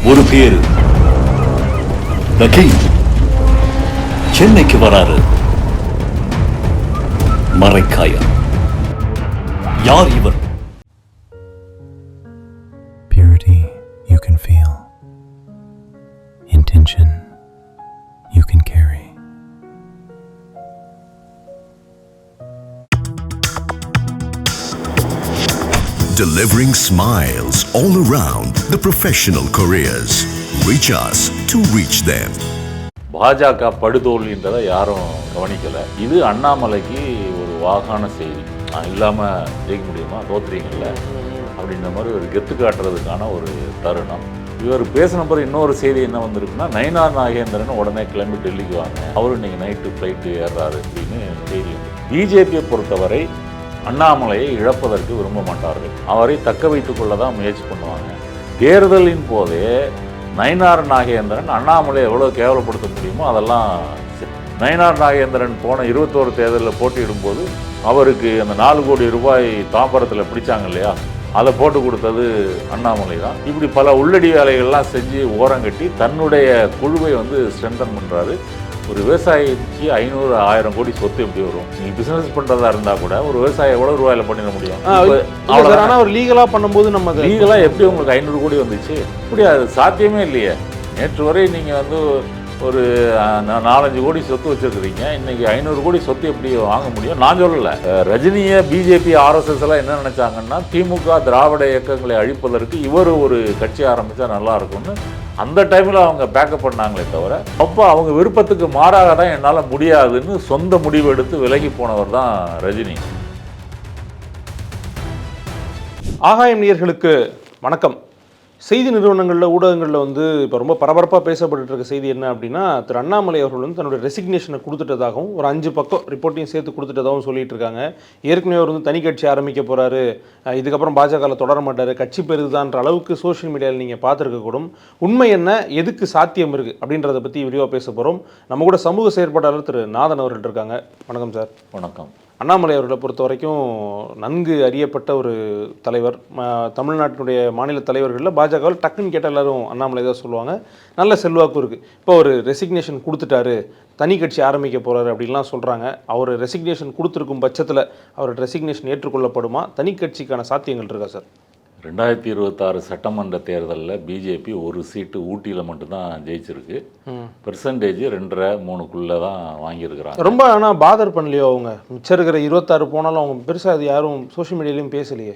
ஒரு பேரு the king சென்னைக்கு வராரு. மரைக்காயர். யார் இவர்? Purity you can feel. Intention you can carry. Delivering smiles all around the professional careers. Reach us to reach them. பாஜக படுதோல்வின்றதை யாரும் கவனிக்கலை. இது அண்ணாமலைக்கு ஒரு வாகான செய்தி. இல்லாமல் ஜெயிக்க முடியுமா, தோத்துறீங்கல்ல அப்படின்ற மாதிரி ஒரு கெத்து காட்டுறதுக்கான ஒரு தருணம். இவர் பேசின பிறகு இன்னொரு செய்தி என்ன வந்திருக்குன்னா, நயினார் நாகேந்திரன் உடனே கிளம்பி டெல்லிக்கு வாங்க, அவரும் இன்னைக்கு நைட்டு ஃப்ளைட்டு ஏறுறாரு அப்படின்னு செய்தி வந்து. பிஜேபியை பொறுத்தவரை அண்ணாமலையை இழப்பதற்கு விரும்ப மாட்டார்கள். அவரை தக்க வைத்துக் கொள்ள தான் முயற்சி பண்ணுவாங்க. தேர்தலின் போதே நயினார் நாகேந்திரன் அண்ணாமலை எவ்வளோ கேவலப்படுத்த முடியுமோ அதெல்லாம். நயினார் நாகேந்திரன் போன 21 தேர்தலில் போட்டியிடும்போது அவருக்கு அந்த 4 கோடி ரூபாய் தாம்பரத்தில் பிடிச்சாங்க இல்லையா, அதை போட்டு கொடுத்தது அண்ணாமலை தான். இப்படி பல உள்ளடி வேலைகள்லாம் செஞ்சு ஓரங்கட்டி தன்னுடைய குழுவை வந்து ஸ்ட்ரென்தன் பண்ணுறாரு. ஒரு விவசாயிக்கு 500-1000 கோடி சொத்து எப்படி வரும்? நீங்கள் பிஸ்னஸ் பண்ணுறதா இருந்தால் கூட ஒரு விவசாயி எவ்வளோ ரூபாயில் பண்ணிட முடியும்? ஆனால் ஒரு லீகலாக பண்ணும்போது நம்ம லீகலாக எப்படி உங்களுக்கு 500 கோடி வந்துச்சு? இப்படி அது சாத்தியமே இல்லையே. நேற்று வரை நீங்கள் வந்து ஒரு 4-5 கோடி சொத்து வச்சுருக்கிறீங்க, இன்றைக்கி 500 கோடி சொத்து எப்படி வாங்க முடியும்? நான் சொல்லலை. ரஜினியை பிஜேபி RSS எல்லாம் என்ன நினச்சாங்கன்னா, திமுக திராவிட இயக்கங்களை அழிப்பதற்கு இவர் ஒரு கட்சி ஆரம்பித்தா நல்லா இருக்கும்னு அந்த டைமில் அவங்க பேக்கப் பண்ணாங்களே தவிர, அப்போ அவங்க விருப்பத்துக்கு மாறாக தான் என்னால் முடியாதுன்னு சொந்த முடிவு எடுத்து விலகி போனவர் தான் ரஜினி. ஆகாயம் நேயர்களுக்கு வணக்கம். செய்தி நிறுவனங்களில் ஊடகங்களில் வந்து இப்போ ரொம்ப பரபரப்பாக பேசப்பட்டு இருக்க செய்தி என்ன அப்படின்னா, திரு அண்ணாமலை அவர்கள் வந்து தன்னுடைய ரெசிக்னேஷனை கொடுத்துட்டதாகவும் ஒரு 5 பக்கம் ரிப்போர்ட்டையும் சேர்த்து கொடுத்துட்டதாகவும் சொல்லிட்டு இருக்காங்க. ஏற்கனவே அவர் வந்து தனி கட்சி ஆரம்பிக்க போகிறாரு, இதுக்கப்புறம் பாஜகவில் தொடர மாட்டார், கட்சி பெருதுதான்ற அளவுக்கு சோஷியல் மீடியாவில் நீங்கள் பார்த்துருக்கக்கூடும். உண்மை என்ன, எதுக்கு சாத்தியம் இருக்குது அப்படின்றத பற்றி விரிவாக பேச போகிறோம். நம்ம கூட சமூக செயற்பாட்டாளர் திரு நாதன் அவர்கள் இருக்காங்க. வணக்கம் சார். வணக்கம். அண்ணாமலை அவர்களை பொறுத்த வரைக்கும் நன்கு அறியப்பட்ட ஒரு தலைவர். தமிழ்நாட்டினுடைய மாநில தலைவர்களில் பாஜகவில் டக்குன்னு கேட்ட எல்லாரும் அண்ணாமலை தான் சொல்லுவாங்க. நல்ல செல்வாக்கும் இருக்குது. இப்போ ஒரு ரெசிக்னேஷன் கொடுத்துட்டாரு, தனி கட்சி ஆரம்பிக்க போகிறாரு அப்படின்லாம் சொல்கிறாங்க. அவர் ரெசிக்னேஷன் கொடுத்துருக்கும் பட்சத்தில் அவர் ரெசிக்னேஷன் ஏற்றுக்கொள்ளப்படுமா? தனி கட்சிக்கான சாத்தியங்கள் இருக்கா சார்? 2026 சட்டமன்ற தேர்தலில் பிஜேபி ஒரு சீட்டு ஊட்டியில் மட்டும்தான் ஜெயிச்சிருக்கு. பெர்சன்டேஜ் 2.5-3க்குள்ளே தான் வாங்கியிருக்கிறாங்க. ரொம்ப ஆனால் பாதர் பண்ணலையோ அவங்க? மிச்சம் இருக்கிற 26 போனாலும் அவங்க பெருசாக அது யாரும் சோஷியல் மீடியாலையும் பேசலையே.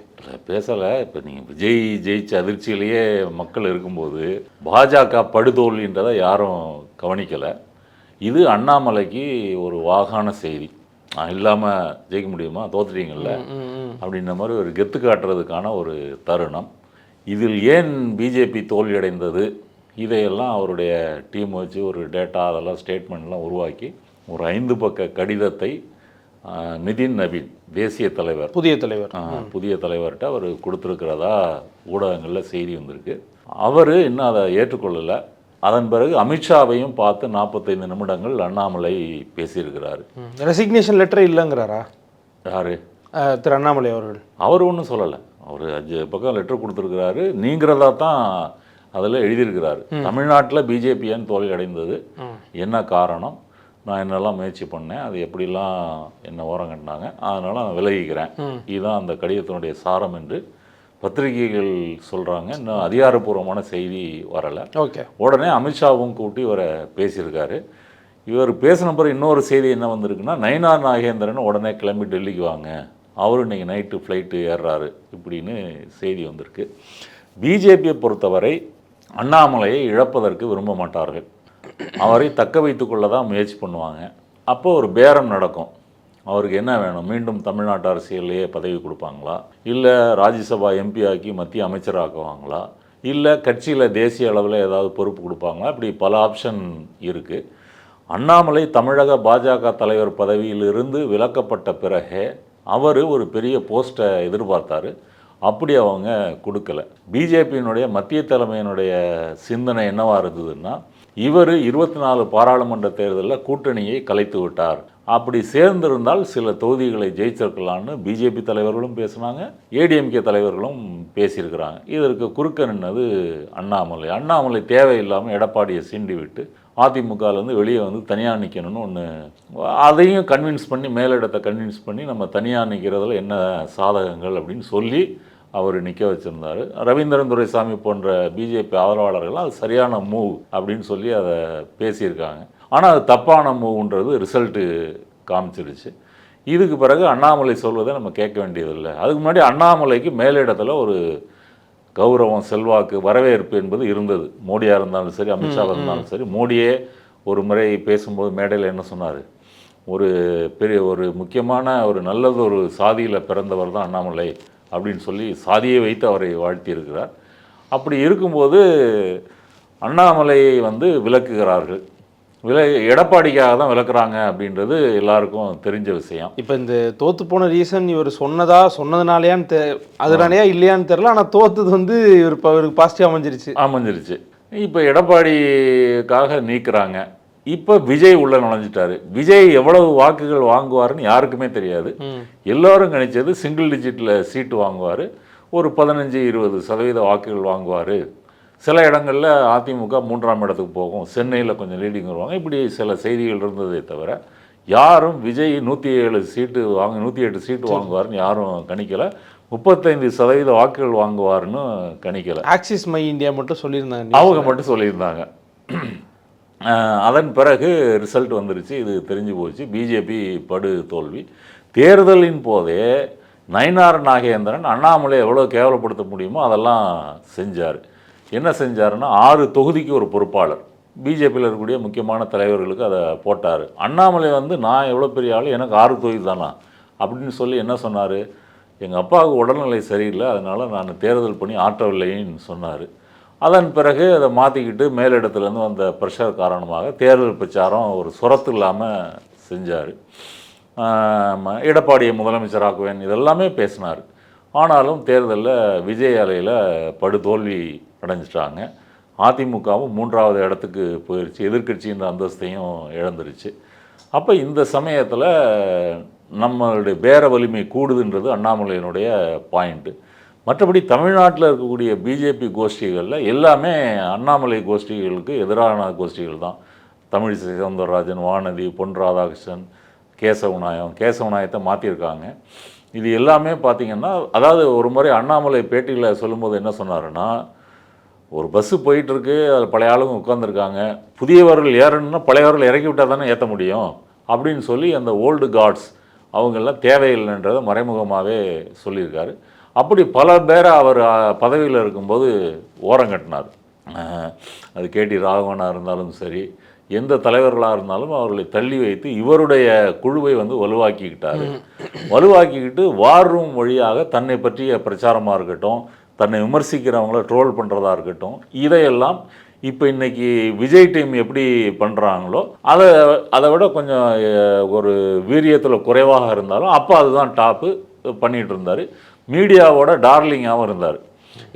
பேசலை. இப்போ நீங்கள் விஜய் ஜெயிச்ச அதிர்ச்சியிலேயே மக்கள் இருக்கும்போது பாஜக படுதோல்வின்றதை யாரும் கவனிக்கலை. இது அண்ணாமலைக்கு ஒரு வாகான செய்தி. இல்லாமல் ஜெயிக்க முடியுமா, தோத்துறீங்கல்ல அப்படின்ற மாதிரி ஒரு கெத்து காட்டுறதுக்கான ஒரு தருணம். இதில் ஏன் பிஜேபி தோல்வியடைந்தது, இதையெல்லாம் அவருடைய டீம் வச்சு ஒரு டேட்டா அதெல்லாம் ஸ்டேட்மெண்ட்லாம் உருவாக்கி ஒரு 5 பக்க கடிதத்தை நிதின் நவீன் தேசிய தலைவர், புதிய தலைவர்கிட்ட அவர் கொடுத்துருக்கிறதா ஊடகங்களில் செய்தி வந்திருக்கு. அவர் இன்னும் அதை ஏற்றுக்கொள்ளலை. அதன் பிறகு அமித்ஷாவையும் பார்த்து 45 நிமிடங்கள் அண்ணாமலை பேசியிருக்கிறாரு. ரெசிக்னேஷன் லெட்டர் இல்லைங்கிறாரா? யாரு? திரு அண்ணாமலை அவர்கள். அவர் ஒன்றும் சொல்லலை. அவர் 5 பக்கம் லெட்டர் கொடுத்துருக்கிறாரு. நீங்கிறதா தான் அதில் எழுதியிருக்கிறாரு. தமிழ்நாட்டில் பிஜேபி ஏன் தோல்வி அடைந்தது, என்ன காரணம், நான் என்னெல்லாம் முயற்சி பண்ணேன், அது எப்படிலாம் என்ன ஓரம் கட்டினாங்க, அதனால் நான் விலகிக்கிறேன், இதுதான் அந்த கடிதத்தினுடைய சாரம் என்று பத்திரிகைகள் சொல்கிறாங்க. இன்னும் அதிகாரப்பூர்வமான செய்தி வரலை. ஓகே. உடனே அமித்ஷாவும் கூட்டி இவரை பேசியிருக்காரு. இவர் பேசின பிறகு இன்னொரு செய்தி என்ன வந்திருக்குன்னா, நயினார் நாகேந்திரன் உடனே கிளம்பி டெல்லிக்கு வாங்க, அவரும் இன்றைக்கி நைட்டு ஃப்ளைட்டு ஏறுறாரு இப்படின்னு செய்தி வந்திருக்கு. பிஜேபியை பொறுத்தவரை அண்ணாமலையை இழப்பதற்கு விரும்ப மாட்டார்கள். அவரை தக்க வைத்துக் கொள்ள தான் முயற்சி பண்ணுவாங்க. அப்போ ஒரு பேரம் நடக்கும். அவருக்கு என்ன வேணும், மீண்டும் தமிழ்நாட்டு அரசியலையே பதவி கொடுப்பாங்களா, இல்லை ராஜ்யசபா MP ஆக்கி மத்திய அமைச்சராக்குவாங்களா, இல்லை கட்சியில் தேசிய அளவில் ஏதாவது பொறுப்பு கொடுப்பாங்களா, இப்படி பல ஆப்ஷன் இருக்குது. அண்ணாமலை தமிழக பாஜக தலைவர் பதவியிலிருந்து விலக்கப்பட்ட பிறகே அவர் ஒரு பெரிய போஸ்ட்டை எதிர்பார்த்தார். அப்படி அவங்க கொடுக்கல. பிஜேபியினுடைய மத்திய தலைமையினுடைய சிந்தனை என்னவாக இருந்ததுன்னா, இவர் 24 பாராளுமன்ற தேர்தலில் கூட்டணியை கலைத்து விட்டார், அப்படி சேர்ந்திருந்தால் சில தொகுதிகளை ஜெயிச்சிருக்கலான்னு பிஜேபி தலைவர்களும் பேசினாங்க, ஏடிஎம்கே தலைவர்களும் பேசியிருக்கிறாங்க. இதற்கு குறுக்க நின்னது அண்ணாமலை தேவையில்லாமல் எடப்பாடியை சீண்டி விட்டு அதிமுகலேருந்து வெளியே வந்து தனியாக நிற்கணும்னு ஒன்று, அதையும் கன்வின்ஸ் பண்ணி மேலிடத்தை கன்வின்ஸ் பண்ணி நம்ம தனியாக நிற்கிறதுல என்ன சாதகங்கள் அப்படின்னு சொல்லி அவர் நிற்க வச்சுருந்தார். ரவீந்திரன் துரைசாமி போன்ற பிஜேபி ஆதரவாளர்கள் அது சரியான மூவ் அப்படின்னு சொல்லி அதை பேசியிருக்காங்க. ஆனால் அது தப்பான மூவ்ன்றது ரிசல்ட்டு காமிச்சிருச்சு. இதுக்கு பிறகு அண்ணாமலை சொல்வதை நம்ம கேட்க வேண்டியதில்லை. அதுக்கு முன்னாடி அண்ணாமலைக்கு மேலிடத்தில் ஒரு கௌரவம், செல்வாக்கு, வரவேற்பு என்பது இருந்தது. மோடியாக இருந்தாலும் சரி, அமித்ஷாவாக இருந்தாலும் சரி. மோடியே ஒரு முறை பேசும்போது மேடையில் என்ன சொன்னார், ஒரு முக்கியமான ஒரு நல்லது ஒரு சாதியில் பிறந்தவர் தான் அண்ணாமலை அப்படின்னு சொல்லி சாதியை வைத்து அவரை வாழ்த்தியிருக்கிறார். அப்படி இருக்கும்போது அண்ணாமலையை வந்து விலக்குகிறார்கள். எடப்பாடிக்காக தான் விளக்குறாங்க அப்படின்றது எல்லாருக்கும் தெரிஞ்ச விஷயம். இப்போ இந்த தோற்று போன ரீசன் இவர் சொன்னதுனாலையான்னு அதனாலையா இல்லையான்னு தெரியல. ஆனால் தோற்றுது வந்து இவருக்கு பாசிட்டிவ் அமைஞ்சிருச்சு. இப்போ எடப்பாடிக்காக நீக்குறாங்க. இப்போ விஜய் உள்ள நுழைஞ்சிட்டாரு. விஜய் எவ்வளவு வாக்குகள் வாங்குவாருன்னு யாருக்குமே தெரியாது. எல்லாரும் கணிச்சது சிங்கிள் டிஜிட்டில் சீட்டு வாங்குவார், ஒரு 15-20% வாக்குகள் வாங்குவார். சில இடங்களில் அதிமுக 3ஆம் இடத்துக்கு போகும், சென்னையில் கொஞ்சம் லீடிங் வருவாங்க. இப்படி சில செய்திகள் இருந்ததே தவிர யாரும் விஜய் 108 சீட்டு வாங்குவார்னு யாரும் கணிக்கலை. 35% வாக்குகள் வாங்குவார்னு கணிக்கலை. ஆக்சிஸ் மை இந்தியா மட்டும் சொல்லியிருந்தாங்க, அவங்க மட்டும் சொல்லியிருந்தாங்க. அதன் பிறகு ரிசல்ட் வந்துருச்சு. இது தெரிஞ்சு போச்சு, பிஜேபி படு தோல்வி. தேர்தலின் போதே நயினார் நாகேந்திரன் அண்ணாமலை எவ்வளோ கேவலப்படுத்த முடியுமோ அதெல்லாம் செஞ்சார். என்ன செஞ்சாருன்னா 6 தொகுதிக்கு ஒரு பொறுப்பாளர், பிஜேபியில் இருக்கக்கூடிய முக்கியமான தலைவர்களுக்கு அதை போட்டார். அண்ணாமலை வந்து நான் எவ்வளோ பெரிய ஆள், எனக்கு 6 தொகுதி தானா அப்படின்னு சொல்லி என்ன சொன்னார், எங்கள் அப்பாவுக்கு உடல்நிலை சரியில்லை, அதனால் நான் தேர்தல் பண்ணி ஆற்றவில்லைன்னு சொன்னார். அதன் பிறகு அதை மாற்றிக்கிட்டு மேலிடத்துலேருந்து வந்த ப்ரெஷர் காரணமாக தேர்தல் பிரச்சாரம் ஒரு சுரத்து இல்லாமல் செஞ்சார். எடப்பாடியை முதலமைச்சராக்குவேன் இதெல்லாமே பேசினார். ஆனாலும் தேர்தலில் விஜய் அலையில் படுதோல்வி அடைஞ்சிட்டாங்க. அதிமுகவும் 3வது இடத்துக்கு போயிடுச்சு, எதிர்க்கட்சின்ற அந்தஸ்தையும் இழந்துருச்சு. அப்போ இந்த சமயத்தில் நம்மளுடைய பேர வலிமை கூடுதுன்றது அண்ணாமலையினுடைய பாயிண்ட்டு. மற்றபடி தமிழ்நாட்டில் இருக்கக்கூடிய பிஜேபி கோஷ்டிகளில் எல்லாமே அண்ணாமலை கோஷ்டிகளுக்கு எதிரான கோஷ்டிகள் தான். தமிழிசை சவுந்தரராஜன், வானதி, பொன் ராதாகிருஷ்ணன், கேசவநாயகத்தை மாற்றிருக்காங்க. இது எல்லாமே பார்த்திங்கன்னா, அதாவது ஒரு முறை அண்ணாமலை பேட்டியில் சொல்லும்போது என்ன சொன்னாருன்னா, ஒரு பஸ்ஸு போயிட்டுருக்கு, அதில் பழைய ஆளுங்க உட்காந்துருக்காங்க, புதியவர்கள் ஏறணுன்னா பழையவர்கள் இறக்கி விட்டால் தானே ஏற்ற முடியும் அப்படின்னு சொல்லி அந்த ஓல்டு கார்ட்ஸ் அவங்கெல்லாம் தேவையில்லைன்றதை மறைமுகமாகவே சொல்லியிருக்காரு. அப்படி பல பேரை அவர் பதவியில் இருக்கும்போது ஓரங்கட்டினார். அது கேடி ராகவனாக இருந்தாலும் சரி, எந்த தலைவர்களாக இருந்தாலும் அவர்களை தள்ளி வைத்து இவருடைய குழுவை வந்து வலுவாக்கிக்கிட்டு வார் ரூம் வழியாக தன்னை பற்றிய பிரச்சாரமாக இருக்கட்டும், தன்னை விமர்சிக்கிறவங்கள ட்ரோல் பண்ணுறதா இருக்கட்டும், இதையெல்லாம் இப்போ இன்றைக்கி விஜய் டீம் எப்படி பண்ணுறாங்களோ அதை விட கொஞ்சம் ஒரு வீரியத்தில் குறைவாக இருந்தாலும் அப்போ அதுதான் டாப்பு பண்ணிகிட்டு இருந்தார். மீடியாவோட டார்லிங்காகவும் இருந்தார்.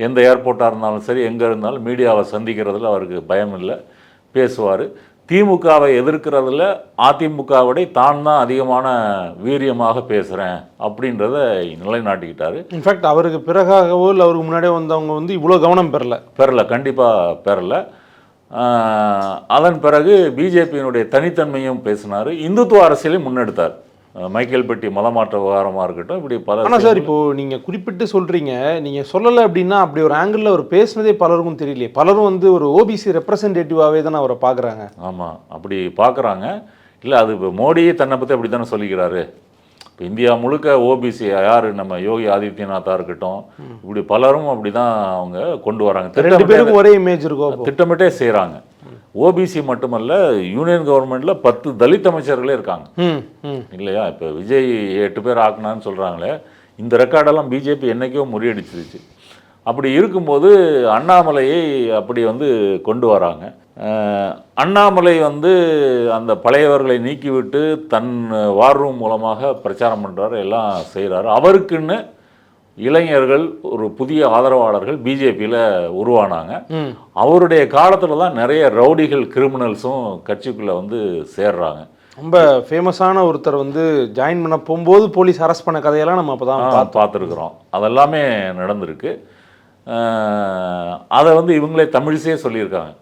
எந்த ஏர்போர்ட்டாக இருந்தாலும் சரி, எங்கே இருந்தாலும் மீடியாவை சந்திக்கிறதுல அவருக்கு பயம் இல்லை, பேசுவார். திமுகவை எதிர்க்கிறதுல அதிமுகவிட தான் அதிகமான வீரியமாக பேசுகிறேன் அப்படின்றத நிலைநாட்டிக்கிட்டாரு. இன்ஃபேக்ட் அவருக்கு பிறகாகவோ இல்லை அவருக்கு முன்னாடியே வந்தவங்க வந்து இவ்வளோ கவனம் பெறல, கண்டிப்பாக பெறல. அதன் பிறகு பிஜேபியினுடைய தனித்தன்மையும் பேசினார், இந்துத்துவ அரசியலையும் முன்னெடுத்தார். மைக்கேல் பெட்டி மதமாற்ற விவகாரமாக இருக்கட்டும், இப்படி பல. ஆனால் சார், இப்போது நீங்கள் குறிப்பிட்டு சொல்கிறீங்க, நீங்கள் சொல்லலை அப்படின்னா அப்படி ஒரு ஆங்கிளில் அவர் பேசினதே பலருக்கும் தெரியலையே. பலரும் வந்து ஒரு ஓபிசி ரெப்ரசன்டேட்டிவாகவே தானே அவரை பார்க்குறாங்க. ஆமாம், அப்படி பார்க்குறாங்க. இல்லை, அது இப்போ மோடியே தன்னை பற்றி அப்படி தானே சொல்லிக்கிறாரு. இப்போ இந்தியா முழுக்க ஓபிசி யார், நம்ம யோகி ஆதித்யநாத்தாக இருக்கட்டும், இப்படி பலரும் அப்படி தான் அவங்க கொண்டு வராங்க. 2 பேருக்கும் ஒரே இமேஜ் இருக்கும், திட்டமிட்டே செய்கிறாங்க. ஓபிசி மட்டுமல்ல, யூனியன் கவர்மெண்ட்டில் 10 தலித் அமைச்சர்களே இருக்காங்க இல்லையா. இப்போ விஜய் 8 பேர் ஆக்குனான்னு சொல்கிறாங்களே, இந்த ரெக்கார்டெல்லாம் பிஜேபி என்றைக்கோ முறியடிச்சிருச்சு. அப்படி இருக்கும்போது அண்ணாமலையை அப்படி வந்து கொண்டு வராங்க. அண்ணாமலை வந்து அந்த பழையவர்களை நீக்கிவிட்டு தன் வார் ரூம் மூலமாக பிரச்சாரம் பண்ணுறாரு, எல்லாம் செய்கிறாரு. அவருக்குன்னு இளைஞர்கள், ஒரு புதிய ஆதரவாளர்கள் பிஜேபியில் உருவானாங்க. அவருடைய காலத்தில் தான் நிறைய ரவுடிகள், கிரிமினல்ஸும் கட்சிக்குள்ளே வந்து சேர்றாங்க. ரொம்ப ஃபேமஸான ஒருத்தர் வந்து ஜாயின் பண்ண போகும்போது போலீஸ் அரெஸ்ட் பண்ண கதையெல்லாம் நம்ம அப்போ தான் பார்த்துருக்குறோம். அதெல்லாமே நடந்திருக்கு. அதை வந்து இவங்களே தமிழிசே சொல்லியிருக்காங்க.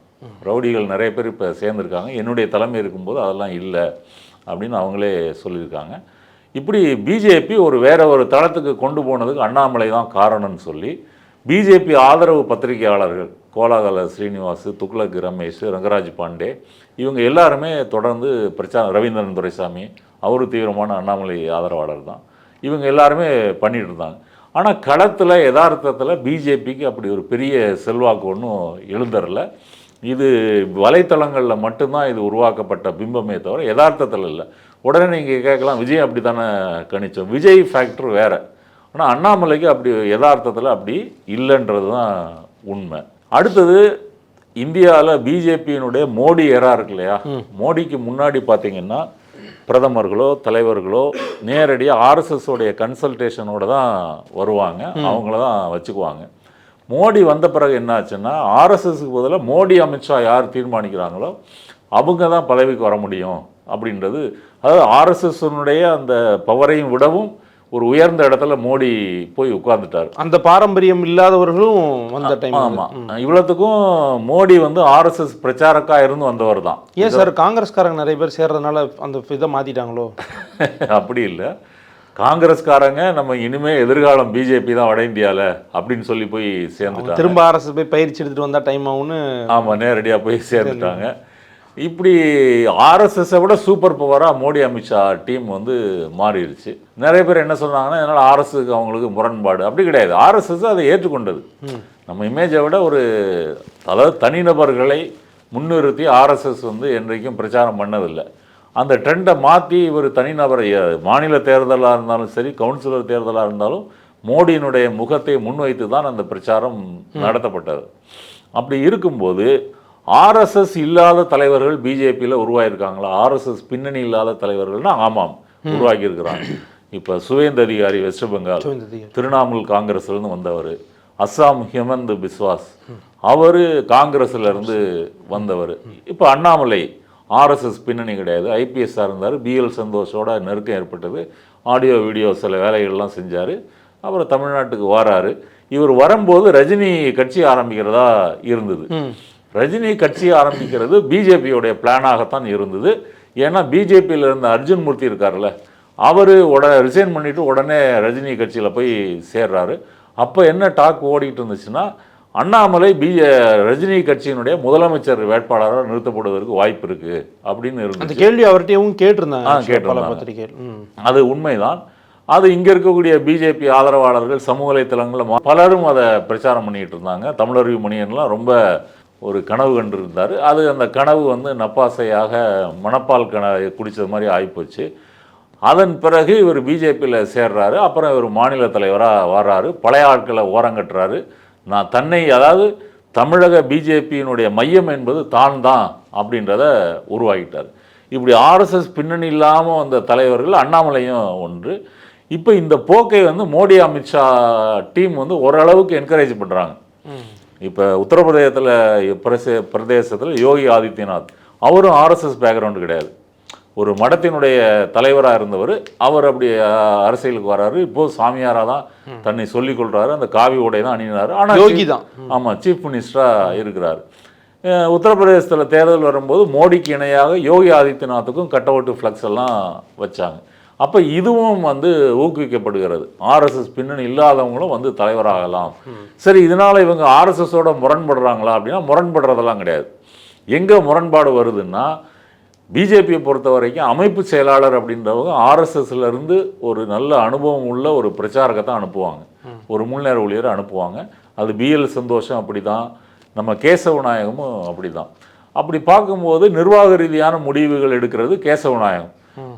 ரவுடிகள் நிறைய பேர் இப்போ சேர்ந்துருக்காங்க, என்னுடைய தலைமை இருக்கும்போது அதெல்லாம் இல்லை அப்படின்னு அவங்களே சொல்லியிருக்காங்க. இப்படி பிஜேபி வேற ஒரு தளத்துக்கு கொண்டு போனதுக்கு அண்ணாமலை தான் காரணம்னு சொல்லி பிஜேபி ஆதரவு பத்திரிகையாளர்கள் கோலாகல ஸ்ரீனிவாஸ், துக்ளக் ரமேஷ், ரங்கராஜ் பாண்டே இவங்க எல்லாருமே தொடர்ந்து பிரச்சாரம், ரவீந்திரன் துரைசாமி அவரும் தீவிரமான அண்ணாமலை ஆதரவாளர் தான், இவங்க எல்லாருமே பண்ணிட்டு இருந்தாங்க. ஆனால் களத்தில் யதார்த்தத்தில் பிஜேபிக்கு அப்படி ஒரு பெரிய செல்வாக்கு ஒன்றும் எழுந்தரில்லை. இது வலைத்தளங்களில் மட்டும்தான் இது உருவாக்கப்பட்ட பிம்பமே தவிர யதார்த்தத்தில் இல்லை. உடனே நீங்கள் கேட்கலாம், விஜய் அப்படி தானே கணிச்சோம், விஜய் ஃபேக்டர் வேறு. ஆனால் அண்ணாமலைக்கு அப்படி யதார்த்தத்தில் அப்படி இல்லைன்றது தான் உண்மை. அடுத்தது இந்தியாவில் பிஜேபியினுடைய மோடி ஏரா இருக்கு இல்லையா, மோடிக்கு முன்னாடி பார்த்தீங்கன்னா பிரதமர்களோ தலைவர்களோ நேரடியாக ஆர்எஸ்எஸோடைய கன்சல்டேஷனோடு தான் வருவாங்க, அவங்கள தான் வச்சுக்குவாங்க. மோடி வந்த பிறகு என்ன ஆச்சுன்னா ஆர்எஸ்எஸ்க்கு பதிலாக மோடி அமித்ஷா யார் தீர்மானிக்கிறாங்களோ அவங்க தான் பதவிக்கு வர முடியும் அப்படின்றது. அதாவது ஆர்எஸ்எஸ்னுடைய அந்த பவரையும் விடவும் ஒரு உயர்ந்த இடத்துல மோடி போய் உட்கார்ந்துட்டார். அந்த பாரம்பரியம் இல்லாதவர்களும் வந்த டைம். ஆமாம், இவ்வளோத்துக்கும் மோடி வந்து ஆர்எஸ்எஸ் பிரச்சாரக்காக இருந்து வந்தவர் தான். ஏன் சார் காங்கிரஸ்காரங்க நிறைய பேர் சேர்றதுனால அந்த இதை மாற்றிட்டாங்களோ? அப்படி இல்லை, காங்கிரஸ்காரங்க நம்ம இனிமேல் எதிர்காலம் பிஜேபி தான் வட இந்தியாவில் அப்படின்னு சொல்லி போய் சேர்ந்துட்டாங்க. திரும்ப ஆர்எஸ்எஸ் போய் பயிற்சி எடுத்துகிட்டு வந்தால் டைம் ஆகும்னு. ஆமாம், நேரடியாக போய் சேர்ந்துட்டாங்க. இப்படி ஆர்எஸ்எஸை விட சூப்பர் பவராக மோடி அமித்ஷா டீம் வந்து மாறிடுச்சு. நிறைய பேர் என்ன சொன்னாங்கன்னா, அதனால் ஆர்எஸ்எஸ்க்கு அவங்களுக்கு முரண்பாடு. அப்படி கிடையாது, ஆர்எஸ்எஸ் அதை ஏற்றுக்கொண்டது. நம்ம இமேஜை விட அதாவது தனிநபர்களை முன்னிறுத்தி ஆர்எஸ்எஸ் வந்து என்றைக்கும் பிரச்சாரம் பண்ணதில்லை. அந்த ட்ரெண்டை மாற்றி இவர் தனிநபரை, மாநில தேர்தலாக இருந்தாலும் சரி கவுன்சிலர் தேர்தலாக இருந்தாலும் மோடியினுடைய முகத்தை முன்வைத்து தான் அந்த பிரச்சாரம் நடத்தப்பட்டது. அப்படி இருக்கும்போது ஆர்எஸ்எஸ் இல்லாத தலைவர்கள் பிஜேபியில் உருவாகியிருக்காங்களா? ஆர்எஸ்எஸ் பின்னணி இல்லாத தலைவர்கள்னா ஆமாம், உருவாக்கி இருக்கிறாங்க. இப்போ சுவேந்த அதிகாரி வெஸ்ட் பெங்கால் திரிணாமுல் காங்கிரஸ்லேருந்து வந்தவர், அஸ்ஸாம் ஹிமந்த் பிஸ்வாஸ் அவர் காங்கிரஸ்லேருந்து வந்தவர். இப்போ அண்ணாமலை ஆர்எஸ்எஸ் பின்னணி கிடையாது, ஐபிஎஸ்ஸாக இருந்தார், பிஎல் சந்தோஷோட நெருக்கம் ஏற்பட்டது, ஆடியோ வீடியோ சில வேலைகள்லாம் செஞ்சார். அப்புறம் தமிழ்நாட்டுக்கு வராரு. இவர் வரும்போது ரஜினி கட்சி ஆரம்பிக்கிறதா இருந்தது. ரஜினி கட்சி ஆரம்பிக்கிறது பிஜேபியோடைய பிளானாகத்தான் இருந்தது. ஏன்னா பிஜேபியில் இருந்த அர்ஜுன் மூர்த்தி இருக்கார்ல, அவர் ரிசைன் பண்ணிவிட்டு உடனே ரஜினி கட்சியில் போய் சேர்றாரு. அப்போ என்ன டாக் ஓடிட்டு இருந்துச்சுன்னா, அண்ணாமலை ரஜினி கட்சியினுடைய முதலமைச்சர் வேட்பாளராக நிறுத்தப்படுவதற்கு வாய்ப்பு இருக்குது அப்படின்னு இருந்தது. அந்த கேள்வி அவர்கிட்டயும் கேட்டிருந்தாங்க. அது உண்மைதான். அது இங்கே இருக்கக்கூடிய பிஜேபி ஆதரவாளர்கள் சமூக வலைத்தளங்களில் பலரும் அதை பிரச்சாரம் பண்ணிக்கிட்டு இருந்தாங்க. தமிழருவி மணியன்லாம் ரொம்ப ஒரு கனவு கண்டிருந்தார். அது அந்த கனவு வந்து நப்பாசையாக மணப்பால் குடித்தது மாதிரி ஆகிப்போச்சு. அதன் பிறகு இவர் பிஜேபியில் சேர்றாரு. அப்புறம் இவர் மாநில தலைவராக வர்றாரு. பழைய ஆட்களை ஓரங்கட்டுறாரு. அதாவது தமிழக பிஜேபியினுடைய மையம் என்பது தான் அப்படின்றத உருவாக்கிட்டார். இப்படி ஆர்எஸ்எஸ் பின்னணி இல்லாமல் வந்த தலைவர்கள் அண்ணாமலையும் ஒன்று. இப்போ இந்த போக்கை வந்து மோடி அமித்ஷா டீம் வந்து ஓரளவுக்கு என்கரேஜ் பண்ணுறாங்க. இப்போ பிரதேசத்தில் யோகி ஆதித்யநாத் அவரும் ஆர்எஸ்எஸ் பேக்ரவுண்டு கிடையாது, ஒரு மடத்தினுடைய தலைவராக இருந்தவர். அவர் அப்படி அரசியலுக்கு வர்றாரு. இப்போது சாமியாராக தான் தன்னை சொல்லிக் கொள்கிறாரு. அந்த காவி உடை தான் அணினார். ஆனால் யோகி தான், ஆமாம், சீஃப் மினிஸ்டராக இருக்கிறார். உத்தரப்பிரதேசத்தில் தேர்தல் வரும்போது மோடிக்கு இணையாக யோகி ஆதித்யநாத்துக்கும் கட் அவுட்டு ஃப்ளக்ஸ் எல்லாம் வச்சாங்க. அப்போ இதுவும் வந்து ஊக்குவிக்கப்படுகிறது. ஆர்எஸ்எஸ் பின்னணி இல்லாதவங்களும் வந்து தலைவராகலாம். சரி, இதனால் இவங்க ஆர்எஸ்எஸோட முரண்படுறாங்களா அப்படின்னா முரண்படுறதெல்லாம் கிடையாது. எங்கே முரண்பாடு வருதுன்னா, பிஜேபியை பொறுத்த வரைக்கும் அமைப்பு செயலாளர் அப்படின்றவங்க ஆர்எஸ்எஸ்லேருந்து ஒரு நல்ல அனுபவம் உள்ள ஒரு பிரச்சாரகத்தை அனுப்புவாங்க, ஒரு முன்னேற ஊழியரை அனுப்புவாங்க. அது பிஎல் சந்தோஷம் அப்படி தான், நம்ம கேசவ நாயகமும் அப்படி தான். அப்படி பார்க்கும்போது நிர்வாக ரீதியான முடிவுகள் எடுக்கிறது கேசவ நாயகம்.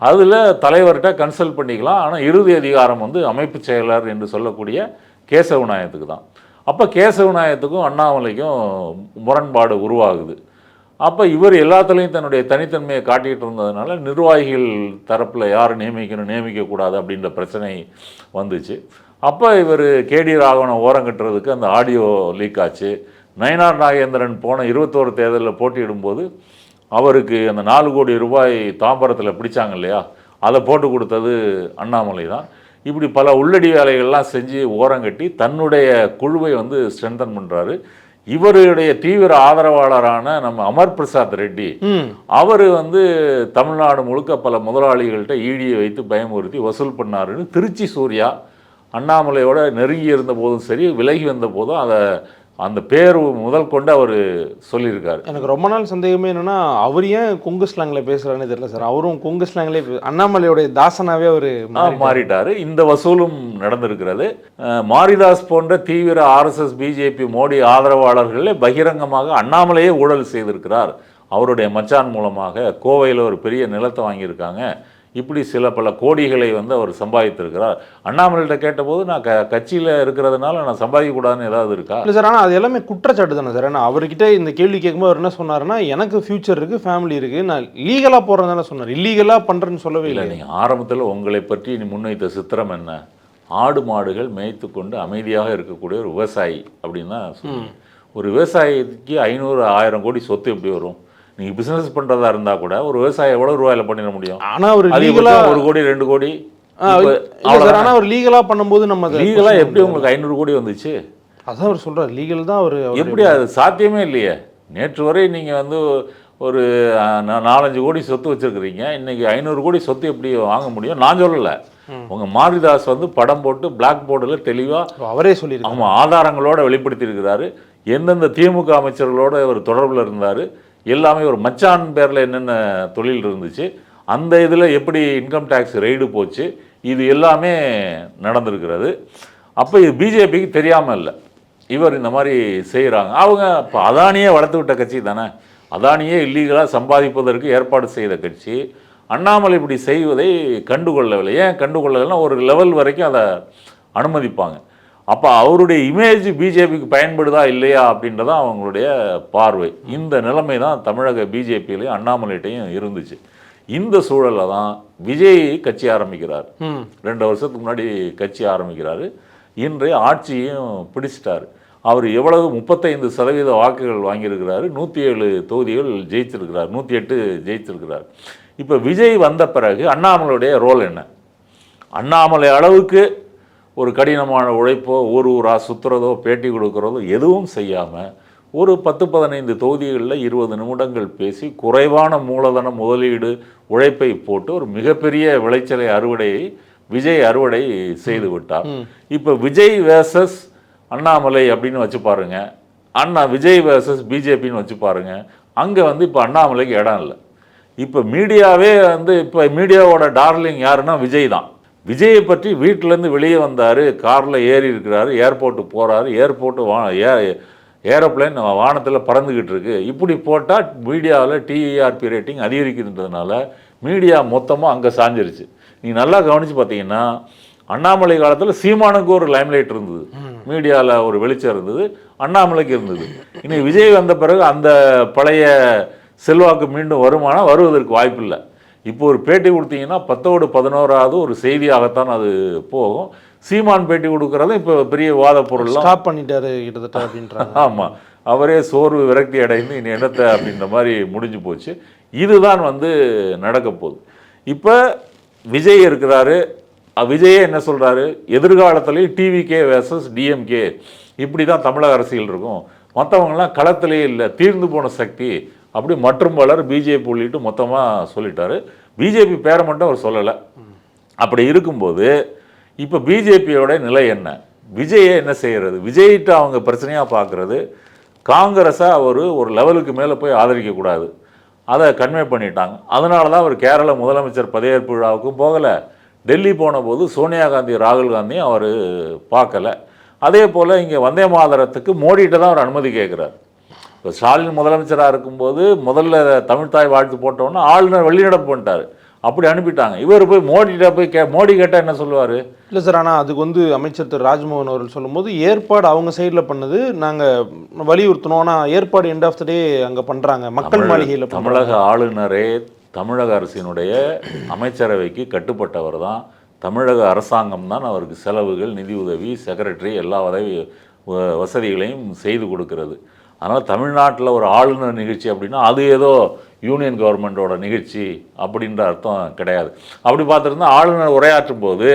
அதில் தலைவர்கிட்ட கன்சல்ட் பண்ணிக்கலாம். ஆனால் இறுதி அதிகாரம் வந்து அமைப்பு செயலர் என்று சொல்லக்கூடிய கேசவ நாயகத்துக்கு தான். அப்போ கேசவ நாயகத்துக்கும் அண்ணாமலைக்கும் முரண்பாடு உருவாகுது. அப்போ இவர் எல்லாத்துலேயும் தன்னுடைய தனித்தன்மையை காட்டிகிட்டு இருந்ததுனால நிர்வாகிகள் தரப்பில் யார் நியமிக்கக்கூடாது அப்படின்ற பிரச்சனை வந்துச்சு. அப்போ இவர் கேடி ராகவனை ஓரங்கட்டுறதுக்கு அந்த ஆடியோ லீக் ஆச்சு. நயினார் நாகேந்திரன் போன 21 தேர்தலில் போட்டியிடும்போது அவருக்கு அந்த 4 கோடி ரூபாய் தாம்பரத்தில் பிடிச்சாங்க இல்லையா, அதை போட்டு கொடுத்தது அண்ணாமலை தான். இப்படி பல உள்ளடி வேலைகள்லாம் செஞ்சு ஓரங்கட்டி தன்னுடைய குழுவை வந்து ஸ்ட்ரென்தன் பண்ணுறாரு. இவருடைய தீவிர ஆதரவாளரான நம்ம அமர் பிரசாத் ரெட்டி அவர் வந்து தமிழ்நாடு முழுக்க பல முதலாளிகள்கிட்ட ஈடியை வைத்து பயமுறுத்தி வசூல் பண்ணாருன்னு திருச்சி சூர்யா அண்ணாமலையோட நெருங்கி இருந்த போதும் சரி, விலகி வந்த போதும் அதை அந்த பேர் முதல் கொண்டு அவர் சொல்லியிருக்காரு. எனக்கு ரொம்ப நாள் சந்தேகமே என்னன்னா, அவர் ஏன் கொங்கு ஸ்லாங்கில் பேசுகிறாருன்னு தெரியல சார். அவரும் கொங்கு ஸ்லாங்லேயே அண்ணாமலையோடைய தாசனாவே அவர் மாறிட்டாரு. இந்த வசூலும் நடந்திருக்கிறது. மாரிதாஸ் போன்ற தீவிர RSS பிஜேபி மோடி ஆதரவாளர்களே பகிரங்கமாக அண்ணாமலையே ஊழல் செய்திருக்கிறார். அவருடைய மச்சான் மூலமாக கோவையில் ஒரு பெரிய நிலத்தை வாங்கியிருக்காங்க. இப்படி சில பல கோடிகளை வந்து அவர் சம்பாதித்திருக்கிறார். அண்ணாமலைகிட்ட கேட்டபோது நான் கட்சியில் இருக்கிறதுனால நான் சம்பாதிக்கக்கூடாதுன்னு ஏதாவது இருக்கா? இல்லை சார், ஆனால் அது எல்லாமே குற்றச்சாட்டு தானே சார். ஏன்னா அவர்கிட்ட இந்த கேள்வி கேட்கும்போது அவர் என்ன சொன்னார்னா, எனக்கு ஃபியூச்சர் இருக்குது, ஃபேமிலி இருக்குது, நான் லீகலாக போகிறேன் தானே சொன்னார். இல்லீகலாக பண்ணுறேன்னு சொல்லவே இல்லை. நீங்கள் ஆரம்பத்தில் உங்களை பற்றி நீ முன்வைத்த சித்திரம் என்ன? ஆடு மாடுகள் மேய்த்து கொண்டு அமைதியாக இருக்கக்கூடிய ஒரு விவசாயி அப்படின்னு தான் சொல்லுங்கள். ஒரு விவசாயிக்கு 500-1000 கோடி சொத்து எப்படி வரும்? நீங்கள் பிஸ்னஸ் பண்ணுறதா இருந்தால் கூட ஒரு விவசாயம் எவ்வளோ ரூபாயில் பண்ணிட முடியும்? ஆனால் ஒரு லீகலாக 1 கோடி 2 கோடி. ஆனால் அவர் லீகலாக பண்ணும்போது நம்ம லீகலாக எப்படி உங்களுக்கு 500 கோடி வந்துச்சு? அதான் அவர் சொல்கிறார், லீகல் தான். அவர் எப்படி? அது சாத்தியமே இல்லையே. நேற்று வரை நீங்கள் வந்து ஒரு 4-5 கோடி சொத்து வச்சுருக்கிறீங்க, இன்றைக்கி 500 கோடி சொத்து எப்படி வாங்க முடியும்? நான் சொல்லலை. உங்கள் மாரிதாஸ் வந்து படம் போட்டு பிளாக் போர்டில் தெளிவாக அவரே சொல்லியிருக்காங்க. ஆமாம், ஆதாரங்களோட வெளிப்படுத்தியிருக்கிறாரு. எந்தெந்த திமுக அமைச்சர்களோடு அவர் தொடர்பில் இருந்தார், எல்லாமே ஒரு மச்சான் பேரில் என்னென்ன தொழில் இருந்துச்சு, அந்த இதில் எப்படி இன்கம் டேக்ஸ் ரெய்டு போச்சு, இது எல்லாமே நடந்திருக்கிறது. அப்போ இது பிஜேபிக்கு தெரியாமல் இல்லை, இவர் இந்த மாதிரி செய்கிறாங்க. அவங்க இப்போ அதானியே வளர்த்து விட்ட கட்சி தானே. அதானியே இல்லீகலாக சம்பாதிப்பதற்கு ஏற்பாடு செய்த கட்சி. அண்ணாமலை இப்படி செய்வதை கண்டுகொள்ளவில்லை. ஏன் கண்டுகொள்ளலைன்னா ஒரு லெவல் வரைக்கும் அதை அனுமதிப்பாங்க. அப்போ அவருடைய இமேஜ் பிஜேபிக்கு பயன்படுதா இல்லையா அப்படின்றதான் அவங்களுடைய பார்வை. இந்த நிலைமை தான் தமிழக பிஜேபியிலையும் அண்ணாமலைகிட்டையும் இருந்துச்சு. இந்த சூழலில் தான் விஜய் கட்சி ஆரம்பிக்கிறார். 2 வருஷத்துக்கு முன்னாடி கட்சி ஆரம்பிக்கிறாரு. இன்றைய ஆட்சியும் பிடிச்சிட்டாரு. அவர் எவ்வளவு 35% வாக்குகள் வாங்கியிருக்கிறாரு. 107 தொகுதிகள் ஜெயிச்சிருக்கிறார், 108 ஜெயிச்சிருக்கிறார். இப்போ விஜய் வந்த பிறகு அண்ணாமலையுடைய ரோல் என்ன? அண்ணாமலை அளவுக்கு ஒரு கடினமான உழைப்போ ஊராக சுற்றுறதோ பேட்டி கொடுக்குறதோ எதுவும் செய்யாமல் ஒரு 10-15 தொகுதிகளில் 20 நிமிடங்கள் பேசி குறைவான மூலதன முதலீடு உழைப்பை போட்டு ஒரு மிகப்பெரிய விளைச்சலை விஜய் அறுவடை செய்து விட்டார். இப்போ விஜய் வேர்சஸ் அண்ணாமலை அப்படின்னு வச்சு பாருங்க, விஜய் வேர்சஸ் பிஜேபின்னு வச்சு பாருங்க. அங்கே வந்து இப்போ அண்ணாமலைக்கு இடம் இல்லை. இப்போ மீடியாவே வந்து இப்போ மீடியாவோட டார்லிங் யாருன்னா விஜய் தான். விஜயை பற்றி வீட்டிலேருந்து வெளியே வந்தார், காரில் ஏறி இருக்கிறாரு, ஏர்போர்ட்டுக்கு போகிறாரு, ஏரோப்ளைன் வானத்தில் பறந்துக்கிட்டு இருக்கு. இப்படி போட்டால் மீடியாவில் டிஆர்பி ரேட்டிங் அதிகரிக்கிறதுனால மீடியா மொத்தமாக அங்கே சாஞ்சிருச்சு. நீங்கள் நல்லா கவனித்து பார்த்தீங்கன்னா அண்ணாமலை காலத்தில் சீமானுக்கு ஒரு லைம்லைட் இருந்தது, மீடியாவில் ஒரு வெளிச்சம் இருந்தது, அண்ணாமலைக்கு இருந்தது. இன்னைக்கு விஜய் வந்த பிறகு அந்த பழைய செல்வாக்கு மீண்டும் வருவதற்கு வாய்ப்பில்லை. இப்போ ஒரு பேட்டி கொடுத்தீங்கன்னா 10ஓடு 11ஆவது ஒரு செய்தியாகத்தான் அது போகும். சீமான் பேட்டி கொடுக்குறதும் இப்போ பெரிய விவாத பொருள்லாம் ஸ்டாப் பண்ணிட்டாரு கிட்டத்தட்ட அப்படின்றாங்க. ஆமாம், அவரே சோர்வு விரக்தி அடைந்து இனி என்னத்தை அப்படின்ற மாதிரி முடிஞ்சு போச்சு. இதுதான் வந்து நடக்க போகுது. இப்போ விஜய் இருக்கிறாரு. விஜயே என்ன சொல்கிறாரு? எதிர்காலத்துலேயும் டிவிகே வேர்சஸ் டிஎம்கே இப்படி தான் தமிழக அரசியல் இருக்கும், மற்றவங்களாம் களத்திலேயே இல்லை, தீர்ந்து போன சக்தி அப்படி மற்றும் பலர் பிஜேபி உள்ளிட்டு மொத்தமாக சொல்லிட்டாரு. பிஜேபி பேரை மட்டும் அவர் சொல்லலை. அப்படி இருக்கும்போது இப்போ பிஜேபியோட நிலை என்ன? விஜயை என்ன செய்கிறது? விஜய்கிட்ட அவங்க பிரச்சனையாக பார்க்குறது காங்கிரஸை அவர் ஒரு லெவலுக்கு மேலே போய் ஆதரிக்கக்கூடாது, அதை கன்வே பண்ணிட்டாங்க. அதனால தான் அவர் கேரள முதலமைச்சர் பதவியேற்பு விழாவுக்கும் போகலை. டெல்லி போன போது சோனியா காந்தி ராகுல் காந்தியும் அவர் பார்க்கலை. அதே போல் இங்கே வந்தே மாதரத்துக்கு மோடிகிட்ட தான் அவர் அனுமதி கேட்குறாரு. இப்போ ஸ்டாலின் முதலமைச்சராக இருக்கும்போது முதல்ல தமிழ்தாய் வாழ்த்து போட்டோன்னா ஆளுநர் வெளிநடப்பு பண்ணிட்டார், அப்படி அனுப்பிட்டாங்க. இவர் போய் மோடிகிட்ட போய் மோடி கேட்டால் என்ன சொல்லுவார்? இல்லை சார், ஆனால் அதுக்கு வந்து அமைச்சர் திரு ராஜ்மோகன் அவர்கள் சொல்லும்போது ஏற்பாடு அவங்க சைடில் பண்ணது நாங்கள் வலியுறுத்தணும், ஆனால் ஏற்பாடு எண்ட் ஆஃப் த டே அங்கே பண்ணுறாங்க மக்கள் மாளிகையில். தமிழக ஆளுநரே தமிழக அரசினுடைய அமைச்சரவைக்கு கட்டுப்பட்டவர் தான். தமிழக அரசாங்கம் தான் அவருக்கு செலவுகள், நிதி உதவி, செக்ரட்டரி எல்லா வசதிகளையும் செய்து கொடுக்கிறது. அதனால் தமிழ்நாட்டில் ஒரு ஆளுநர் நிகழ்ச்சி அப்படின்னா அது ஏதோ யூனியன் கவர்மெண்ட்டோட நிகழ்ச்சி அப்படின்ற அர்த்தம் கிடையாது. அப்படி பார்த்துருந்தா ஆளுநர் உரையாற்றும் போது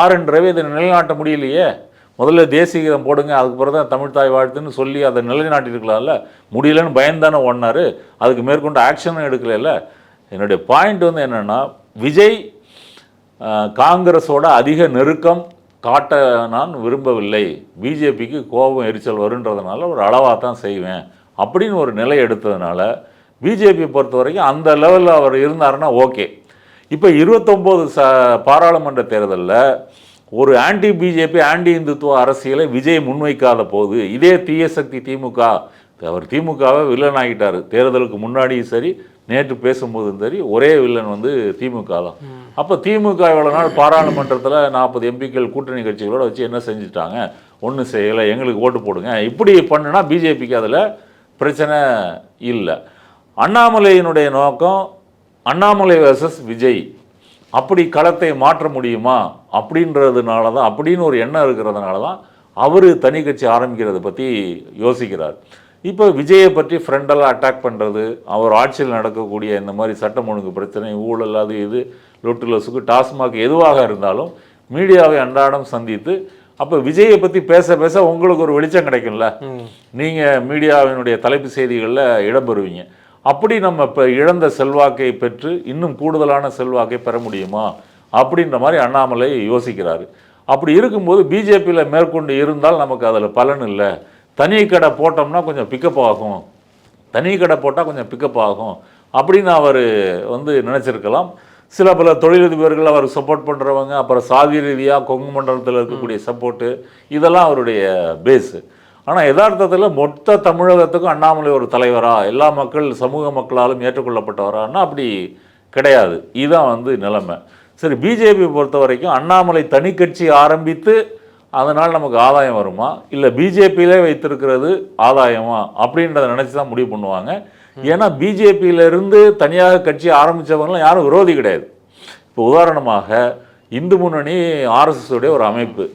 RN ரவி இதை நிலைநாட்ட முடியலையே, முதல்ல தேசிய கீதம் போடுங்க, அதுக்கு பிறகு தான் தமிழ் தாய் வாழ்த்துன்னு சொல்லி அதை நிலைநாட்டிருக்கலாம்ல, முடியலன்னு பயந்தானே ஓடினார், அதுக்கு மேற்கொண்டு ஆக்ஷனும் எடுக்கல. என்னுடைய பாயிண்ட் வந்து என்னென்னா, விஜய் காங்கிரஸோட அதிக நெருக்கம் காட்ட நான் விரும்பவில்லை, பிஜேபிக்கு கோபம் எரிச்சல் வருன்றதுனால ஒரு அளவாக தான் செய்வேன் அப்படின்னு ஒரு நிலை எடுத்ததுனால பிஜேபி பொறுத்த வரைக்கும் அந்த லெவலில் அவர் இருந்தாருன்னா ஓகே. இப்போ 29 பாராளுமன்ற தேர்தலில் ஒரு ஆன்டி பிஜேபி ஆன்டி இந்துத்துவ அரசியலை விஜய் முன்வைக்காத போது இதே தீய சக்தி திமுக, அவர் திமுகவை வில்லன் ஆகிட்டார். தேர்தலுக்கு முன்னாடியும் சரி, நேற்று பேசும்போதும் சரி, ஒரே வில்லன் வந்து திமுக தான். அப்போ திமுக இவ்வளோ நாள் பாராளுமன்றத்தில் 40 எம்பிக்கள் கூட்டணி கட்சிகளோட வச்சு என்ன செஞ்சுட்டாங்க, ஒன்றும் செய்யலை, எங்களுக்கு ஓட்டு போடுங்க, இப்படி பண்ணுனா பிஜேபிக்கு அதில் பிரச்சனை இல்லை. அண்ணாமலையினுடைய நோக்கம் அண்ணாமலை வர்சஸ் விஜய், அப்படி களத்தை மாற்ற முடியுமா அப்படின்றதுனால தான், அப்படின்னு ஒரு எண்ணம் இருக்கிறதுனால தான் அவர் தனி கட்சி ஆரம்பிக்கிறத பற்றி யோசிக்கிறார். இப்போ விஜயை பற்றி ஃப்ரெண்டெல்லாம் அட்டாக் பண்ணுறது, அவர் ஆட்சியில் நடக்கக்கூடிய இந்த மாதிரி சட்டம் ஒழுங்கு பிரச்சனை, ஊழல், அது இது, லொட்டு லொசுக்கு, டாஸ்மாக் எதுவாக இருந்தாலும் மீடியாவை அன்றாடம் சந்தித்து, அப்போ விஜயை பற்றி பேச பேச உங்களுக்கு ஒரு வெளிச்சம் கிடைக்கும்ல, நீங்கள் மீடியாவினுடைய தலைப்பு செய்திகளில் இடம்பெறுவீங்க. அப்படி நம்ம இப்போ இழந்த செல்வாக்கை பெற்று இன்னும் கூடுதலான செல்வாக்கை பெற முடியுமா அப்படின்ற மாதிரி அண்ணாமலை யோசிக்கிறாரு. அப்படி இருக்கும்போது பிஜேபியில் மேற்கொண்டு இருந்தால் நமக்கு அதில் பலன் இல்லை, தனி கடை போட்டோம்னா கொஞ்சம் பிக்கப் ஆகும், தனி கடை போட்டால் கொஞ்சம் பிக்கப் ஆகும் அப்படின்னு அவர் வந்து நினச்சிருக்கலாம். சில பல தொழிலதிபர்கள் அவர் சப்போர்ட் பண்ணுறவங்க, அப்புறம் சாதி ரீதியாக கொங்கு மண்டலத்தில் இருக்கக்கூடிய சப்போர்ட்டு, இதெல்லாம் அவருடைய பேஸு. ஆனால் யதார்த்தத்தில் மொத்த தமிழகத்துக்கும் அண்ணாமலை ஒரு தலைவரா, எல்லா மக்கள் சமூக மக்களாலும் ஏற்றுக்கொள்ளப்பட்டவரான்னா அப்படி கிடையாது. இதுதான் வந்து நிலைமை. சரி, பிஜேபி பொறுத்த வரைக்கும் அண்ணாமலை தனி கட்சி ஆரம்பித்து அதனால் நமக்கு ஆதாயம் வருமா, இல்லை பிஜேபியிலே வைத்திருக்கிறது ஆதாயமா அப்படின்றத நினச்சி தான் முடிவு பண்ணுவாங்க. ஏன்னா பிஜேபியிலேருந்து தனியாக கட்சி ஆரம்பித்தவங்களாம் யாரும் விரோதி கிடையாது. இப்போ உதாரணமாக இந்து முன்னணி RSS உடைய ஒரு அமைப்பு,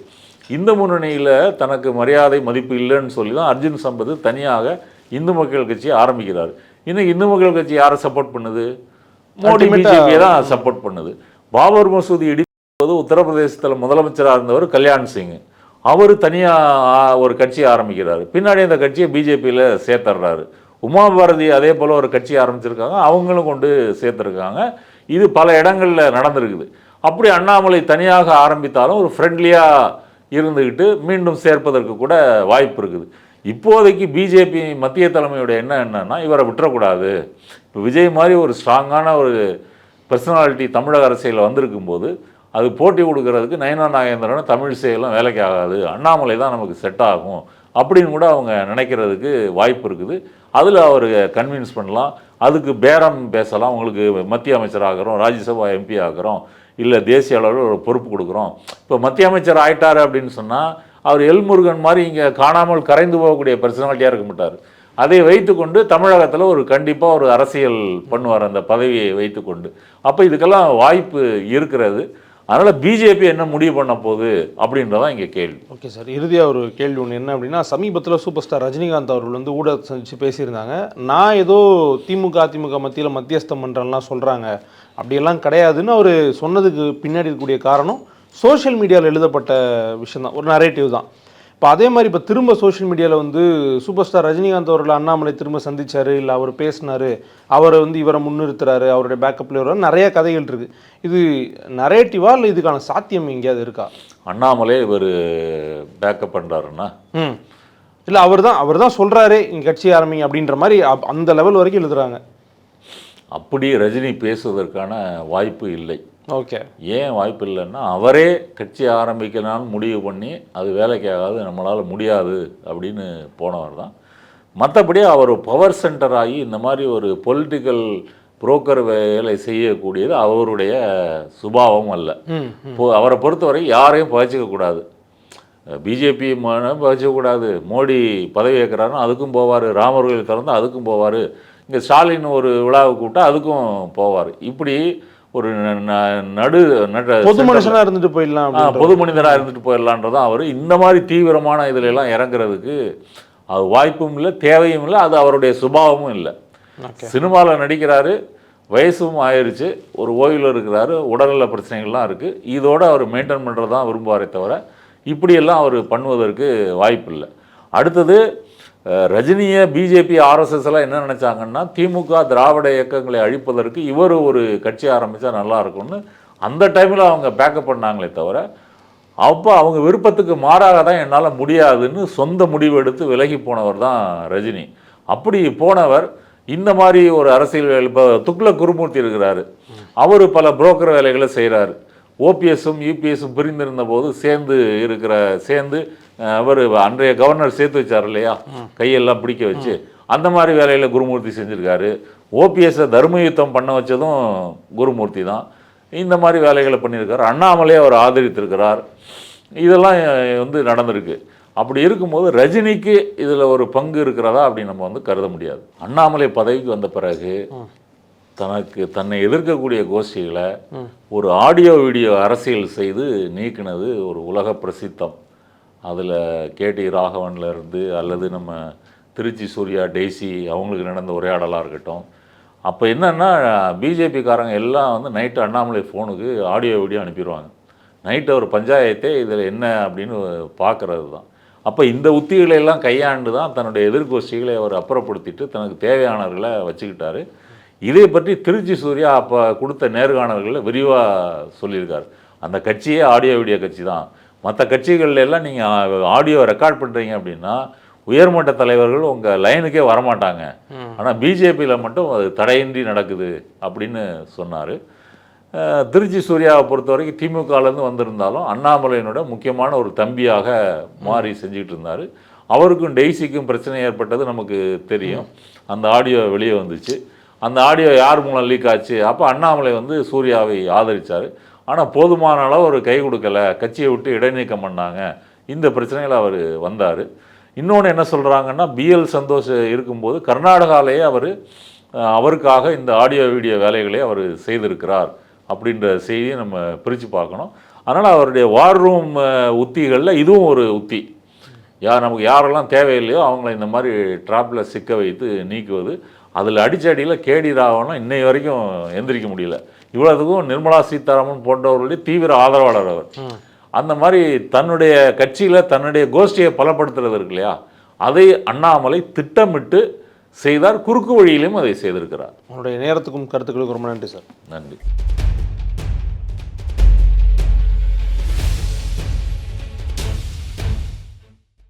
இந்து முன்னணியில் தனக்கு மரியாதை மதிப்பு இல்லைன்னு சொல்லி தான் அர்ஜுன் சம்பத் தனியாக இந்து மக்கள் கட்சியை ஆரம்பிக்கிறார். இன்னைக்கு இந்து மக்கள் கட்சி யாரை சப்போர்ட் பண்ணுது? மோடி, பிஜேபியை தான் சப்போர்ட் பண்ணுது. பாபர் மசூதி இடிப்பது உத்தரப்பிரதேசத்தில் முதலமைச்சராக இருந்தவர் கல்யாண் சிங், அவர் தனியாக ஒரு கட்சியை ஆரம்பிக்கிறார், பின்னாடி அந்த கட்சியை பிஜேபியில் சேர்த்துடுறாரு. உமா பாரதி அதே போல் ஒரு கட்சி ஆரம்பிச்சிருக்காங்க, அவங்களும் கொண்டு சேர்த்துருக்காங்க. இது பல இடங்களில் நடந்திருக்குது. அப்படி அண்ணாமலை தனியாக ஆரம்பித்தாலும் ஒரு ஃப்ரெண்ட்லியாக இருந்துக்கிட்டு மீண்டும் சேர்ப்பதற்கு கூட வாய்ப்பு இருக்குது. இப்போதைக்கு பிஜேபி மத்திய தலைமையோட எண்ணம் என்னன்னா, இவரை விட்டுறக்கூடாது. இப்போ விஜய் மாதிரி ஒரு ஸ்ட்ராங்கான ஒரு பர்சனாலிட்டி தமிழக அரசியலில் வந்திருக்கும் போது அது போட்டி கொடுக்கறதுக்கு நயனா நாகேந்திரன் தமிழிசையெல்லாம் வேலைக்கு ஆகாது, அண்ணாமலை தான் நமக்கு செட் ஆகும் அப்படின்னு கூட அவங்க நினைக்கிறதுக்கு வாய்ப்பு இருக்குது. அதில் அவர் கன்வின்ஸ் பண்ணலாம், அதுக்கு பேரம் பேசலாம். உங்களுக்கு மத்திய அமைச்சர் ஆகிறோம், ராஜ்யசபா MP ஆகிறோம், இல்லை தேசிய அளவில் ஒரு பொறுப்பு கொடுக்குறோம். இப்போ மத்திய அமைச்சர் ஆயிட்டார் அப்படின்னு சொன்னால் அவர் எல்முருகன் மாதிரி இங்கே காணாமல் கரைந்து போகக்கூடிய பர்சனாலிட்டியாக இருக்க மாட்டார். அதை வைத்துக்கொண்டு தமிழகத்தில் ஒரு கண்டிப்பாக ஒரு அரசியல் பண்ணுவார் அந்த பதவியை வைத்துக்கொண்டு. அப்போ இதுக்கெல்லாம் வாய்ப்பு இருக்கிறது. அதனால் பிஜேபி என்ன முடிவு பண்ண போகுது அப்படின்றதான் இங்கே கேள்வி. ஓகே சார், இறுதியாக ஒரு கேள்வி ஒன்று என்ன அப்படின்னா, சமீபத்தில் சூப்பர் ஸ்டார் ரஜினிகாந்த் அவர்கள் வந்து ஊடகத்தை சந்தித்து பேசியிருந்தாங்க. நான் ஏதோ அதிமுக மத்தியில் மத்தியஸ்தம் பண்ணுறேன்லாம் சொல்கிறாங்க, அப்படியெல்லாம் கிடையாதுன்னு அவர் சொன்னதுக்கு பின்னாடி இருக்கக்கூடிய காரணம் சோஷியல் மீடியாவில் எழுதப்பட்ட விஷயம் தான், ஒரு நரேட்டிவ் தான். இப்போ அதே மாதிரி இப்போ திரும்ப சோஷியல் மீடியாவில் வந்து சூப்பர் ஸ்டார் ரஜினிகாந்த் அவர்கள் அண்ணாமலை திரும்ப சந்திச்சார், இல்லை அவர் பேசினார், அவரை வந்து இவரை முன்னிறுத்துறாரு, அவருடைய பேக்கப்பில் வர நிறைய கதைகள் இருக்குது. இது நரேட்டிவா இல்லை இதுக்கான சாத்தியம் எங்கேயாவது இருக்கா? அண்ணாமலை இவர் பேக்கப் பண்ணுறாருன்னா இல்லை அவர் தான் சொல்கிறாரு இங்கே கட்சி ஆரம்பிங்க அப்படின்ற மாதிரி அந்த லெவல் வரைக்கும் எழுதுறாங்க. அப்படி ரஜினி பேசுவதற்கான வாய்ப்பு இல்லை. ஓகே, ஏன் வாய்ப்பு இல்லைன்னா, அவரே கட்சி ஆரம்பிக்கலான்னு முடிவு பண்ணி அது வேலைக்கு ஆகாது, நம்மளால் முடியாது அப்படின்னு போனவர் தான். மற்றபடி அவர் பவர் சென்டர் ஆகி இந்த மாதிரி ஒரு பொலிட்டிக்கல் புரோக்கர் வேலை செய்யக்கூடியது அவருடைய சுபாவம் அல்ல. அவரை பொறுத்தவரை யாரையும் பகிச்சிக்கக்கூடாது, பிஜேபி பகிச்சிக்கக்கூடாது. மோடி பதவி ஏற்கிறாருன்னா அதுக்கும் போவார், ராமர் கோயில் திறந்து அதுக்கும் போவார், இங்கே ஸ்டாலின் ஒரு விழாவுக்கு கூப்பிட்டா அதுக்கும் போவார். இப்படி ஒரு பொது மனுஷனாக இருந்துட்டு போயிடலாம், பொது மனிதராக இருந்துட்டு போயிடலான்றதான் அவர் இந்த மாதிரி தீவிரமான இதிலெல்லாம் இறங்குறதுக்கு அது வாய்ப்பும் இல்லை, தேவையும் இல்லை, அது அவருடைய சுபாவமும் இல்லை. சினிமாவில் நடிக்கிறாரு, வயசும் ஆயிடுச்சு, ஒரு ஓய்வில் இருக்கிறாரு, உடல்நல பிரச்சனைகள்லாம் இருக்குது, இதோடு அவர் மெயின்டைன் பண்ணுறது தான் விரும்புவாரே தவிர இப்படியெல்லாம் அவர் பண்ணுவதற்கு வாய்ப்பு இல்லை. அடுத்தது ரஜினியை பிஜேபி ஆர்எஸ்எஸ் எல்லாம் என்ன நினச்சாங்கன்னா, திமுக திராவிட இயக்கங்களை அழிப்பதற்கு இவர் ஒரு கட்சி ஆரம்பித்தா நல்லா இருக்கும்னு அந்த டைமில் அவங்க பேக்கப் பண்ணாங்களே தவிர, அப்போ அவங்க விருப்பத்துக்கு மாறாக தான் என்னால் முடியாதுன்னு சொந்த முடிவு எடுத்து விலகி போனவர் தான் ரஜினி. அப்படி போனவர் இந்த மாதிரி ஒரு அரசியல் இப்போ துக்ளக் குருமூர்த்தி இருக்கிறாரு, அவர் பல புரோக்கர் வேலைகளை செய்கிறாரு. ஓபிஎஸும் யூபிஎஸும் பிரிந்திருந்த போது சேர்ந்து அவர் அன்றைய கவர்னர் சேர்த்து வச்சார் இல்லையா, கையெல்லாம் பிடிக்க வச்சு, அந்த மாதிரி வேலையில் குருமூர்த்தி செஞ்சுருக்காரு. ஓபிஎஸை தர்மயுத்தம் பண்ண வச்சதும் குருமூர்த்தி தான். இந்த மாதிரி வேலைகளை பண்ணியிருக்காரு. அண்ணாமலையை அவர் ஆதரித்திருக்கிறார். இதெல்லாம் நடந்திருக்கு. அப்படி இருக்கும்போது ரஜினிக்கு இதில் ஒரு பங்கு இருக்கிறதா அப்படின்னு நம்ம கருத முடியாது. அண்ணாமலை பதவிக்கு வந்த பிறகு தன்னை எதிர்க்கக்கூடிய கோஷ்டிகளை ஒரு ஆடியோ வீடியோ அரசியல் செய்து நீக்கினது ஒரு உலக பிரசித்தம். அதில் கேடி ராகவன்லேருந்து அல்லது நம்ம திருச்சி சூர்யா டெய்ஸி அவங்களுக்கு நடந்த உரையாடலாக இருக்கட்டும். அப்போ என்னென்னா பிஜேபிக்காரங்க எல்லாம் நைட்டு அண்ணாமலை ஃபோனுக்கு ஆடியோ வீடியோ அனுப்பிடுவாங்க. நைட்டு ஒரு பஞ்சாயத்தே இதில் என்ன அப்படின்னு பார்க்குறது தான். அப்போ இந்த உத்திகளை எல்லாம் கையாண்டு தான் தன்னுடைய எதிர்கோஷ்டிகளை அவர் அப்புறப்படுத்திட்டு தனக்கு தேவையானவர்களை வச்சுக்கிட்டாரு. இதை பற்றி திருச்சி சூர்யா அப்போ கொடுத்த நேர்காணல்களில் விரிவாக சொல்லியிருக்கார். அந்த கட்சியே ஆடியோ வீடியோ கட்சி தான். மற்ற கட்சிகள்ல எல்லாம் நீங்கள் ஆடியோ ரெக்கார்ட் பண்ணுறீங்க அப்படின்னா உயர்மட்ட தலைவர்கள் உங்கள் லைனுக்கே வரமாட்டாங்க, ஆனால் பிஜேபியில் மட்டும் அது தடையின்றி நடக்குது அப்படின்னு சொன்னார். திருச்சி சூர்யாவை பொறுத்த வரைக்கும் திமுகலேருந்து வந்திருந்தாலும் அண்ணாமலையினோட முக்கியமான ஒரு தம்பியாக மாறி செஞ்சுக்கிட்டு இருந்தார். அவருக்கும் டெய்ஸிக்கும் பிரச்சனை ஏற்பட்டது நமக்கு தெரியும். அந்த ஆடியோ வெளியே வந்துச்சு. அந்த ஆடியோ யார் மூலம் லீக் ஆச்சு? அப்போ அண்ணாமலை சூர்யாவை ஆதரித்தார். ஆனால் போதுமான அளவு அவர் கை கொடுக்கலை, கட்சியை விட்டு இடைநீக்கம் பண்ணாங்க. இந்த பிரச்சனையில் அவர் வந்தார். இன்னொன்று என்ன சொல்கிறாங்கன்னா, பிஎல் சந்தோஷ் இருக்கும்போது கர்நாடகாவிலேயே அவருக்காக இந்த ஆடியோ வீடியோ வேலைகளை அவர் செய்திருக்கிறார் அப்படின்ற செய்தியை நம்ம பிரித்து பார்க்கணும். அதனால் அவருடைய வார் ரூம் உத்திகளில் இதுவும் ஒரு உத்தி. நமக்கு யாரெல்லாம் தேவையில்லையோ அவங்கள இந்த மாதிரி ட்ராப்பில் சிக்க வைத்து நீக்குவது. அதில் அடிச்சடியில் கேடி ராகவனும் இன்னை வரைக்கும் எந்திரிக்க முடியல. இவ்வளவுக்கும் நிர்மலா சீதாராமன் போன்றவர்களுடைய தீவிர ஆதரவாளர் அவர். அந்த மாதிரி தன்னுடைய கட்சியில் தன்னுடைய கோஷ்டியை பலப்படுத்துறது இருக்கு இல்லையா, அதை அண்ணாமலை திட்டமிட்டு செய்தார். குறுக்கு வழியிலும் அதை செய்திருக்கிறார். உங்களுடைய நேரத்துக்கும் கருத்துக்களுக்கும் ரொம்ப நன்றி சார். நன்றி.